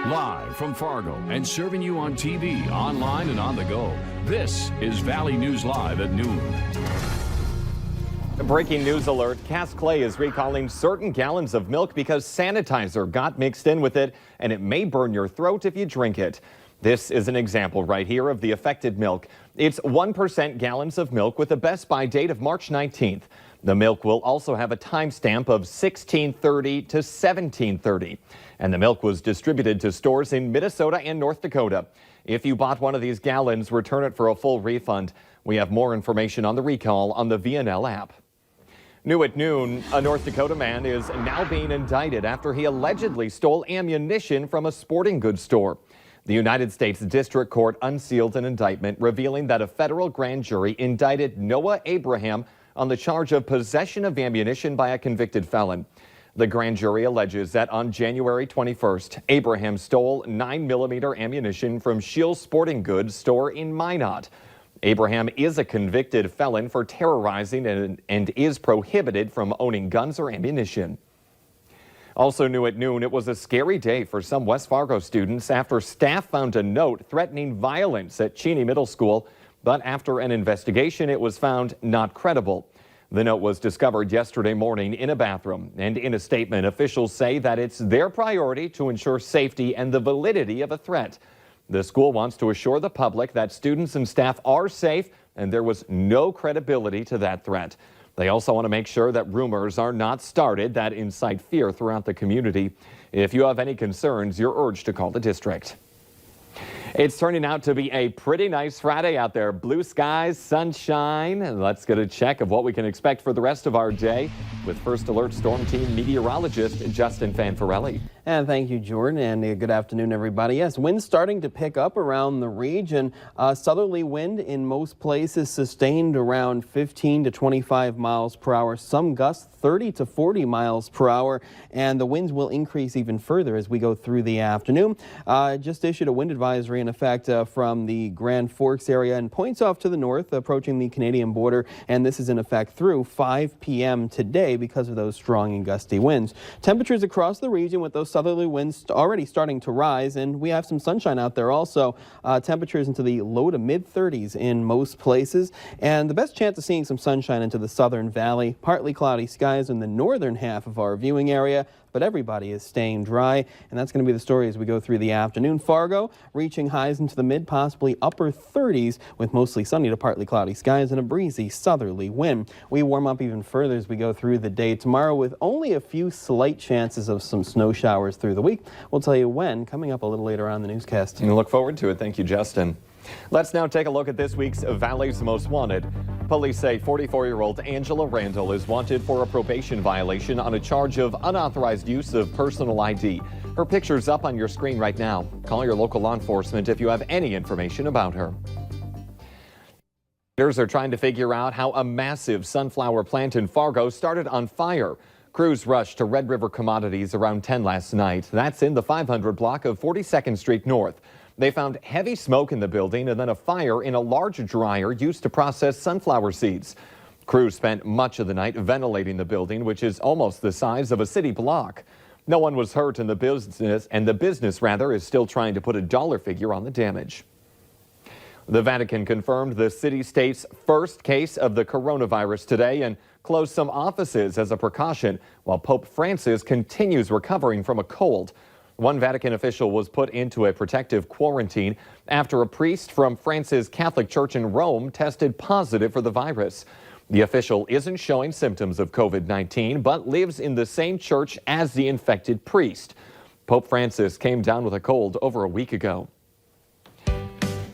Live from Fargo and serving you on TV, online, and on the go. This is Valley News Live at noon. Breaking news alert. Cass Clay is recalling certain gallons of milk because sanitizer got mixed in with it, and it may burn your throat if you drink it. This is an example right here of the affected milk. It's 1% gallons of milk with a best by date of March 19th. The milk will also have a timestamp of 1630 to 1730. And the milk was distributed to stores in Minnesota and North Dakota. If you bought one of these gallons, return it for a full refund. We have more information on the recall on the VNL app. New at noon, a North Dakota man is now being indicted after he allegedly stole ammunition from a sporting goods store. The United States District Court unsealed an indictment revealing that a federal grand jury indicted Noah Abraham on the charge of possession of ammunition by a convicted felon. The grand jury alleges that on January 21st, Abraham stole 9mm ammunition from Shields Sporting Goods store in Minot. Abraham is a convicted felon for terrorizing and is prohibited from owning guns or ammunition. Also new at noon, it was a scary day for some West Fargo students after staff found a note threatening violence at Cheney Middle School. But after an investigation, it was found not credible. The note was discovered yesterday morning in a bathroom. And in a statement, officials say that it's their priority to ensure safety and the validity of a threat. The school wants to assure the public that students and staff are safe and there was no credibility to that threat. They also want to make sure that rumors are not started that incite fear throughout the community. If you have any concerns, you're urged to call the district. It's turning out to be a pretty nice Friday out there. Blue skies, sunshine. And let's get a check of what we can expect for the rest of our day with First Alert Storm Team meteorologist Justin Fanfarelli. And thank you, Jordan, and good afternoon, everybody. Yes, winds starting to pick up around the region. Southerly wind in most places sustained around 15 to 25 miles per hour. Some gusts 30 to 40 miles per hour, and the winds will increase even further as we go through the afternoon. Just issued a wind advisory in effect from the Grand Forks area and points off to the north, approaching the Canadian border, and this is in effect through 5 p.m. today because of those strong and gusty winds. Temperatures across the region with those southerly winds already starting to rise, and we have some sunshine out there also. Temperatures into the low to mid 30s in most places, and the best chance of seeing some sunshine into the southern valley. Partly cloudy skies in the northern half of our viewing area, but everybody is staying dry, and that's going to be the story as we go through the afternoon. Fargo reaching highs into the mid, possibly upper 30s with mostly sunny to partly cloudy skies and a breezy southerly wind. We warm up even further as we go through the day tomorrow with only a few slight chances of some snow showers through the week. We'll tell you when, coming up a little later on in the newscast. And look forward to it. Thank you, Justin. Let's now take a look at this week's Valley's Most Wanted. Police say 44-year-old Angela Randall is wanted for a probation violation on a charge of unauthorized use of personal ID. Her picture's up on your screen right now. Call your local law enforcement if you have any information about her. Leaders are trying to figure out how a massive sunflower plant in Fargo started on fire. Crews rushed to Red River Commodities around 10 last night. That's in the 500 block of 42nd Street North. They found heavy smoke in the building and then a fire in a large dryer used to process sunflower seeds. Crews spent much of the night ventilating the building, which is almost the size of a city block. No one was hurt in the business, and the business is still trying to put a dollar figure on the damage. The Vatican confirmed the city-state's first case of the coronavirus today and closed some offices as a precaution while Pope Francis continues recovering from a cold. One Vatican official was put into a protective quarantine after a priest from France's Catholic Church in Rome tested positive for the virus. The official isn't showing symptoms of COVID-19, but lives in the same church as the infected priest. Pope Francis came down with a cold over a week ago.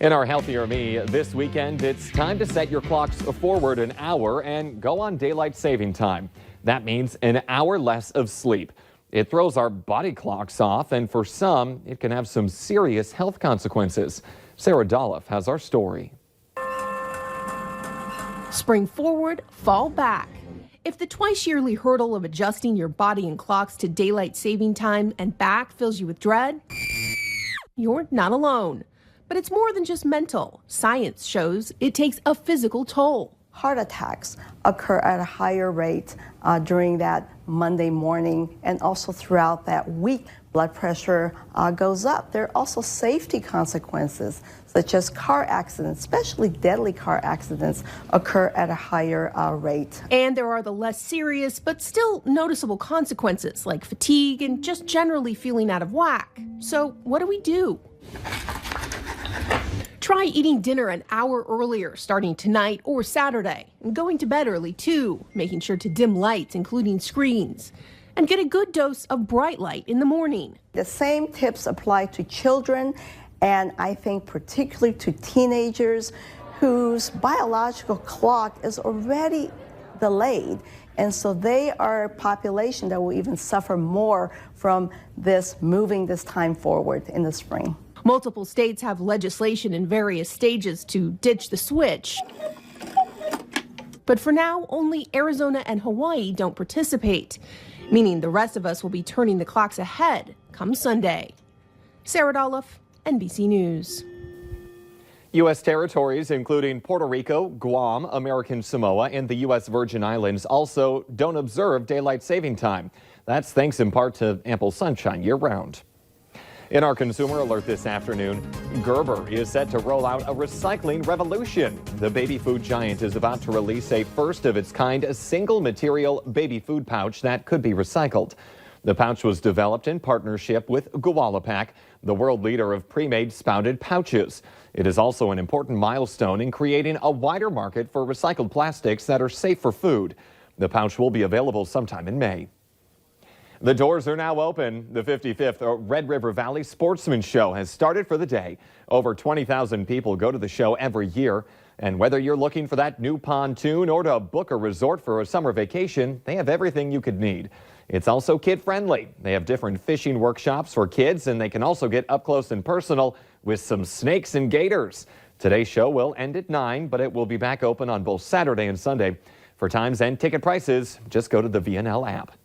In our Healthier Me this weekend, it's time to set your clocks forward an hour and go on daylight saving time. That means an hour less of sleep. It throws our body clocks off, and for some, it can have some serious health consequences. Sarah Dolph has our story. Spring forward, fall back. If the twice-yearly hurdle of adjusting your body and clocks to daylight saving time and back fills you with dread, you're not alone. But it's more than just mental. Science shows it takes a physical toll. heart attacks occur at a higher rate during that Monday morning and also throughout that week. Blood pressure goes up. There are also safety consequences, such as car accidents, especially deadly car accidents, occur at a higher rate. And there are the less serious but still noticeable consequences like fatigue and just generally feeling out of whack. So what do? Try eating dinner an hour earlier, starting tonight or Saturday, and going to bed early too, making sure to dim lights, including screens, and get a good dose of bright light in the morning. The same tips apply to children, and I think particularly to teenagers whose biological clock is already delayed. And so they are a population that will even suffer more from this moving this time forward in the spring. Multiple states have legislation in various stages to ditch the switch. But for now, only Arizona and Hawaii don't participate, meaning the rest of us will be turning the clocks ahead come Sunday. Sarah Dolph, NBC News. U.S. territories, including Puerto Rico, Guam, American Samoa, and the U.S. Virgin Islands, also don't observe daylight saving time. That's thanks in part to ample sunshine year-round. In our consumer alert this afternoon, Gerber is set to roll out a recycling revolution. The baby food giant is about to release a first-of-its-kind single-material baby food pouch that could be recycled. The pouch was developed in partnership with Gualapack, the world leader of pre-made spouted pouches. It is also an important milestone in creating a wider market for recycled plastics that are safe for food. The pouch will be available sometime in May. The doors are now open. The 55th Red River Valley Sportsmens Show has started for the day. Over 20,000 people go to the show every year. And whether you're looking for that new pontoon or to book a resort for a summer vacation, they have everything you could need. It's also kid-friendly. They have different fishing workshops for kids, and they can also get up close and personal with some snakes and gators. Today's show will end at 9, but it will be back open on both Saturday and Sunday. For times and ticket prices, just go to the VNL app.